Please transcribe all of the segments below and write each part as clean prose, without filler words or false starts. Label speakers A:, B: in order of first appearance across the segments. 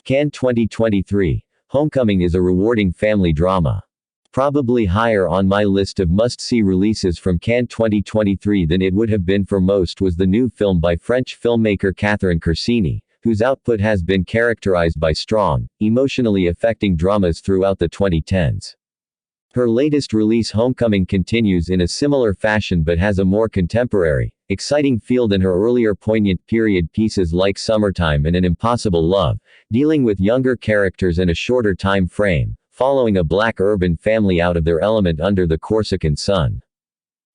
A: Cannes 2023. Homecoming is a rewarding family drama. Probably higher on my list of must-see releases from Cannes 2023 than it would have been for most was the new film by French filmmaker Catherine Corsini, whose output has been characterized by strong, emotionally affecting dramas throughout the 2010s. Her latest release Homecoming continues in a similar fashion but has a more contemporary, exciting feel than her earlier poignant period pieces like Summertime and An Impossible Love, dealing with younger characters in a shorter time frame, following a black urban family out of their element under the Corsican sun.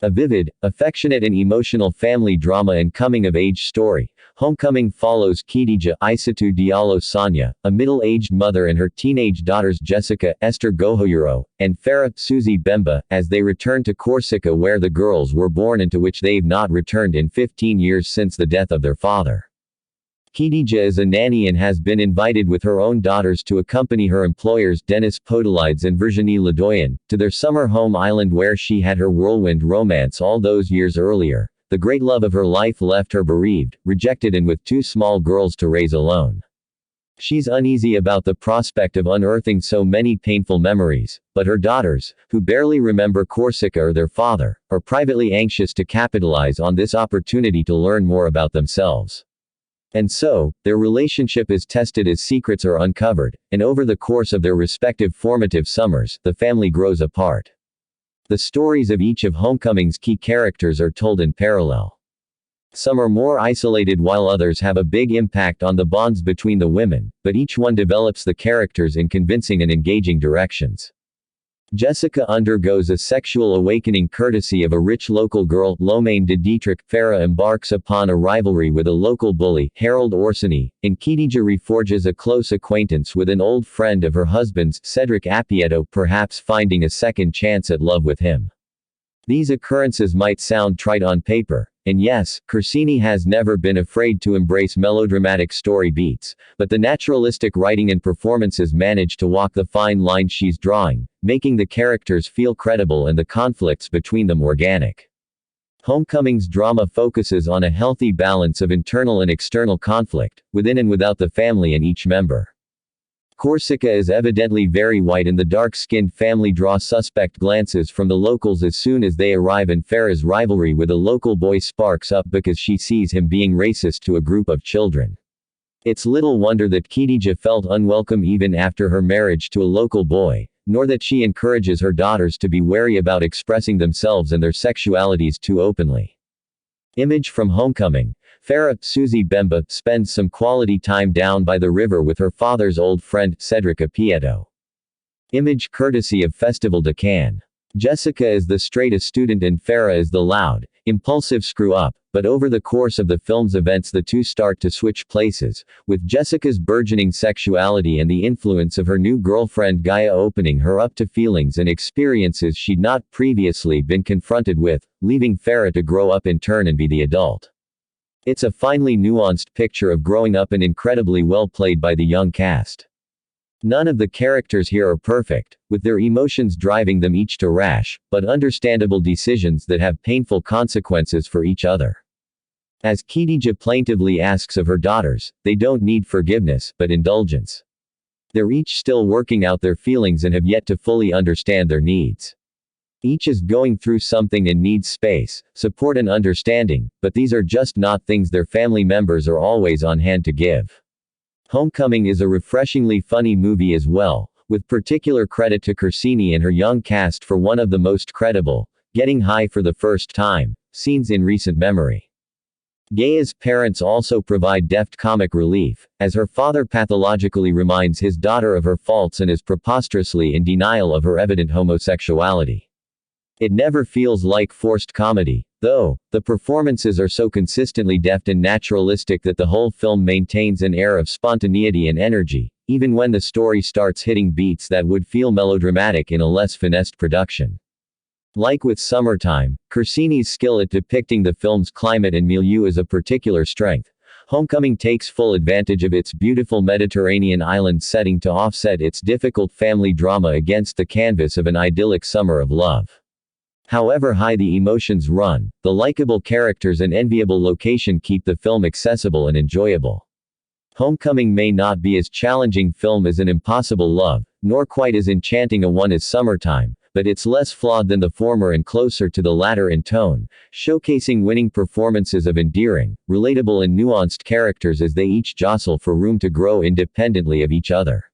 A: A vivid, affectionate and emotional family drama and coming-of-age story, Homecoming follows Kheididja Aissatou Diallo Sagna, a middle-aged mother and her teenage daughters Jessica, Esther Gohourou, and Farah, Suzy Bemba, as they return to Corsica where the girls were born and to which they've not returned in 15 years since the death of their father. Kheididja is a nanny and has been invited with her own daughters to accompany her employers Denis Podolides and Virginie Ledoyen, to their summer home island where she had her whirlwind romance all those years earlier. The great love of her life left her bereaved, rejected and with two small girls to raise alone. She's uneasy about the prospect of unearthing so many painful memories, but her daughters, who barely remember Corsica or their father, are privately anxious to capitalize on this opportunity to learn more about themselves. And so, their relationship is tested as secrets are uncovered, and over the course of their respective formative summers, the family grows apart. The stories of each of Homecoming's key characters are told in parallel. Some are more isolated while others have a big impact on the bonds between the women, but each one develops the characters in convincing and engaging directions. Jessica undergoes a sexual awakening courtesy of a rich local girl, Lomaine de Dietrich. Farah embarks upon a rivalry with a local bully, Harold Orsini, and Kheididja reforges a close acquaintance with an old friend of her husband's, Cedric Appieto, perhaps finding a second chance at love with him. These occurrences might sound trite on paper, and yes, Corsini has never been afraid to embrace melodramatic story beats, but the naturalistic writing and performances manage to walk the fine line she's drawing, making the characters feel credible and the conflicts between them organic. Homecoming's drama focuses on a healthy balance of internal and external conflict, within and without the family and each member. Corsica is evidently very white and the dark-skinned family draw suspect glances from the locals as soon as they arrive, and Farah's rivalry with a local boy sparks up because she sees him being racist to a group of children. It's little wonder that Kheididja felt unwelcome even after her marriage to a local boy, nor that she encourages her daughters to be wary about expressing themselves and their sexualities too openly. Image from Homecoming. Farah, Suzy Bemba, spends some quality time down by the river with her father's old friend, Cedric Appieto. Image courtesy of Festival de Cannes. Jessica is the straight student and Farah is the loud, impulsive screw-up, but over the course of the film's events the two start to switch places, with Jessica's burgeoning sexuality and the influence of her new girlfriend Gaia opening her up to feelings and experiences she'd not previously been confronted with, leaving Farah to grow up in turn and be the adult. It's a finely nuanced picture of growing up and incredibly well played by the young cast. None of the characters here are perfect, with their emotions driving them each to rash, but understandable decisions that have painful consequences for each other. As Kheididja plaintively asks of her daughters, they don't need forgiveness, but indulgence. They're each still working out their feelings and have yet to fully understand their needs. Each is going through something and needs space, support and understanding, but these are just not things their family members are always on hand to give. Homecoming is a refreshingly funny movie as well, with particular credit to Corsini and her young cast for one of the most credible, getting high for the first time, scenes in recent memory. Gaia's parents also provide deft comic relief, as her father pathologically reminds his daughter of her faults and is preposterously in denial of her evident homosexuality. It never feels like forced comedy, though. The performances are so consistently deft and naturalistic that the whole film maintains an air of spontaneity and energy, even when the story starts hitting beats that would feel melodramatic in a less finessed production. Like with Summertime, Corsini's skill at depicting the film's climate and milieu is a particular strength. Homecoming takes full advantage of its beautiful Mediterranean island setting to offset its difficult family drama against the canvas of an idyllic summer of love. However high the emotions run, the likable characters and enviable location keep the film accessible and enjoyable. Homecoming may not be as challenging film as An Impossible Love, nor quite as enchanting a one as Summertime, but it's less flawed than the former and closer to the latter in tone, showcasing winning performances of endearing, relatable and nuanced characters as they each jostle for room to grow independently of each other.